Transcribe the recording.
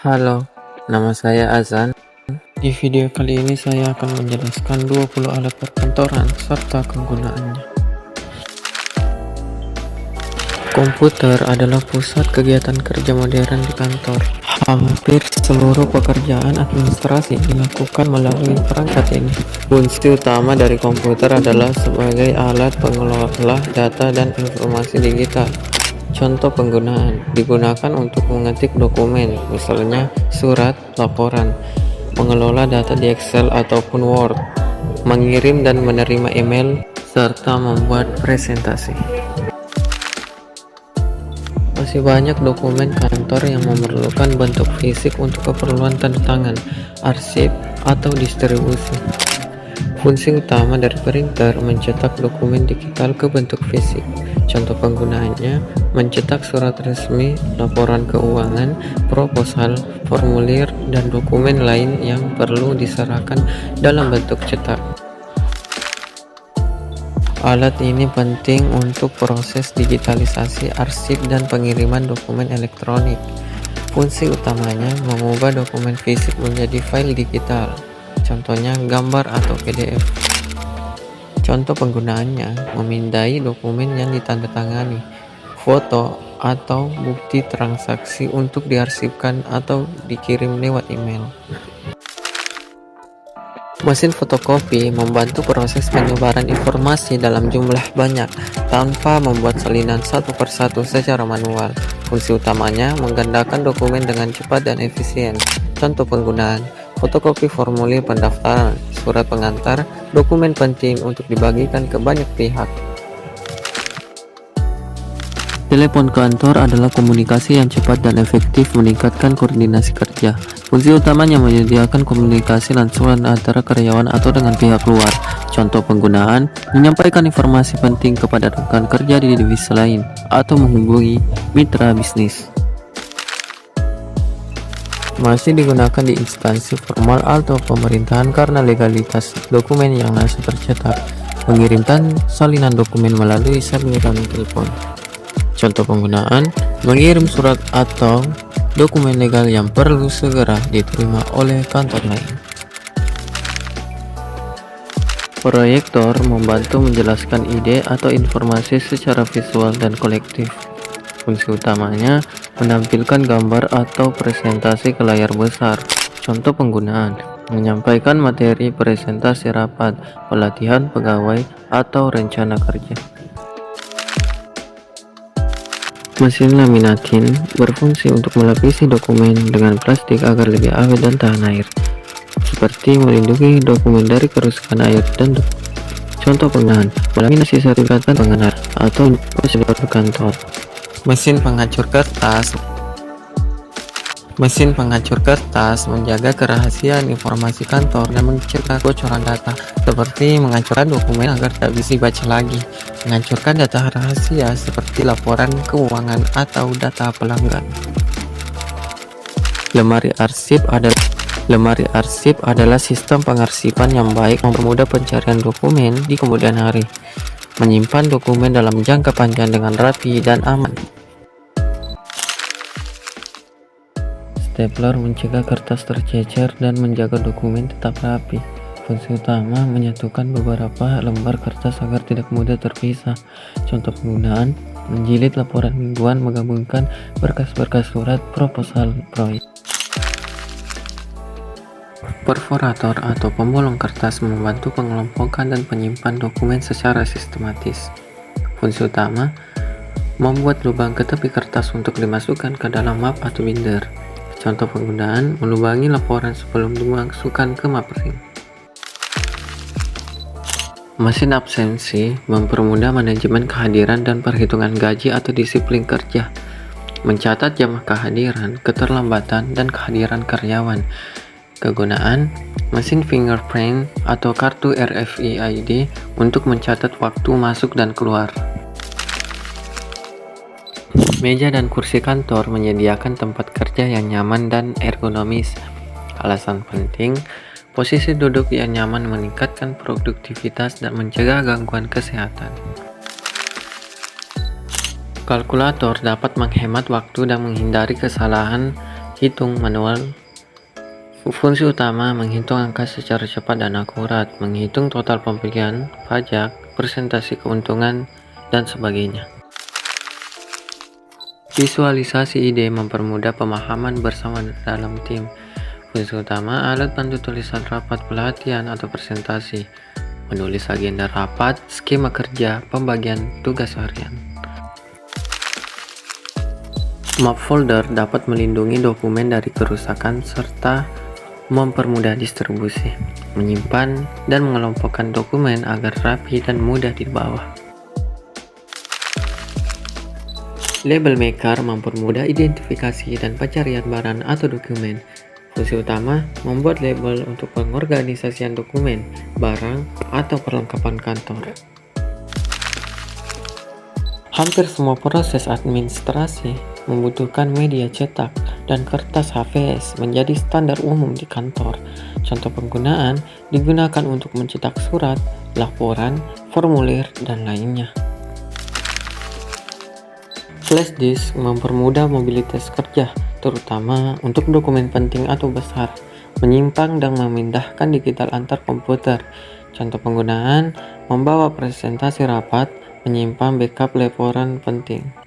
Halo, nama saya Azan. Di video kali ini saya akan menjelaskan 20 alat perkantoran serta kegunaannya. Komputer adalah pusat kegiatan kerja modern di kantor. Hampir seluruh pekerjaan administrasi dilakukan melalui perangkat ini. Fungsi utama dari komputer adalah sebagai alat pengelola data dan informasi digital. Contoh penggunaan: digunakan untuk mengetik dokumen, misalnya surat, laporan, mengelola data di Excel ataupun Word, mengirim dan menerima email, serta membuat presentasi. Masih banyak dokumen kantor yang memerlukan bentuk fisik untuk keperluan tanda tangan, arsip, atau distribusi. Fungsi utama dari printer mencetak dokumen digital ke bentuk fisik. Contoh penggunaannya: mencetak surat resmi, laporan keuangan, proposal, formulir, dan dokumen lain yang perlu diserahkan dalam bentuk cetak. Alat ini penting untuk proses digitalisasi arsip dan pengiriman dokumen elektronik. Fungsi utamanya mengubah dokumen fisik menjadi file digital, contohnya gambar atau PDF. Contoh penggunaannya: memindai dokumen yang ditandatangani, foto, atau bukti transaksi untuk diarsipkan atau dikirim lewat email. Mesin fotokopi membantu proses penyebaran informasi dalam jumlah banyak tanpa membuat salinan satu persatu secara manual. Fungsi utamanya menggandakan dokumen dengan cepat dan efisien. Contoh penggunaan: fotokopi formulir pendaftaran, surat pengantar, dokumen penting untuk dibagikan ke banyak pihak. Telepon kantor adalah komunikasi yang cepat dan efektif meningkatkan koordinasi kerja. Fungsi utamanya menyediakan komunikasi langsung antara karyawan atau dengan pihak luar. Contoh penggunaan: menyampaikan informasi penting kepada rekan kerja di divisi lain, atau menghubungi mitra bisnis. Masih digunakan di instansi formal atau pemerintahan karena legalitas dokumen yang masih tercetak. Mengirimkan salinan dokumen melalui saluran telepon. Contoh penggunaan: mengirim surat atau dokumen legal yang perlu segera diterima oleh kantor lain. Proyektor membantu menjelaskan ide atau informasi secara visual dan kolektif. Fungsi utamanya menampilkan gambar atau presentasi ke layar besar. Contoh penggunaan: menyampaikan materi presentasi rapat, pelatihan pegawai, atau rencana kerja. Mesin laminating berfungsi untuk melapisi dokumen dengan plastik agar lebih awet dan tahan air, seperti melindungi dokumen dari kerusakan air dan debu. Contoh penggunaan: melaminasi sertifikat pengenar atau prosedur kantor. Mesin penghancur kertas menjaga kerahasiaan informasi kantor dan mencegah kebocoran data, seperti menghancurkan dokumen agar tak bisa dibaca lagi, menghancurkan data rahasia seperti laporan keuangan atau data pelanggan. Lemari arsip adalah sistem pengarsipan yang baik, mempermudah pencarian dokumen di kemudian hari, menyimpan dokumen dalam jangka panjang dengan rapi dan aman. Stapler mencegah kertas tercecer dan menjaga dokumen tetap rapi. Fungsi utama menyatukan beberapa lembar kertas agar tidak mudah terpisah. Contoh penggunaan: menjilid laporan mingguan, menggabungkan berkas-berkas surat, proposal, proyek. Perforator atau pembolong kertas membantu pengelompokan dan penyimpan dokumen secara sistematis. Fungsi utama: membuat lubang ke tepi kertas untuk dimasukkan ke dalam map atau binder. Contoh penggunaan: melubangi laporan sebelum dimasukkan ke map ring. Mesin absensi mempermudah manajemen kehadiran dan perhitungan gaji atau disiplin kerja, mencatat jam kehadiran, keterlambatan, dan kehadiran karyawan. Kegunaan: mesin fingerprint atau kartu RFID untuk mencatat waktu masuk dan keluar. Meja dan kursi kantor menyediakan tempat kerja yang nyaman dan ergonomis. Alasan penting: posisi duduk yang nyaman meningkatkan produktivitas dan mencegah gangguan kesehatan. Kalkulator dapat menghemat waktu dan menghindari kesalahan hitung manual. Fungsi utama menghitung angka secara cepat dan akurat, menghitung total pembelian, pajak, presentasi keuntungan, dan sebagainya. Visualisasi ide mempermudah pemahaman bersama dalam tim. Fungsi utama alat bantu tulisan rapat pelatihan atau presentasi, menulis agenda rapat, skema kerja, pembagian tugas harian. Map folder dapat melindungi dokumen dari kerusakan serta mempermudah distribusi, menyimpan dan mengelompokkan dokumen agar rapi dan mudah dibawa. Label maker mempermudah identifikasi dan pencarian barang atau dokumen. Fungsi utama membuat label untuk pengorganisasian dokumen, barang, atau perlengkapan kantor. Hampir semua proses administrasi membutuhkan media cetak dan kertas HVS menjadi standar umum di kantor. Contoh penggunaan digunakan untuk mencetak surat, laporan, formulir, dan lainnya. Flash disk mempermudah mobilitas kerja, terutama untuk dokumen penting atau besar, menyimpan dan memindahkan digital antar komputer. Contoh penggunaan membawa presentasi rapat, menyimpan backup laporan penting.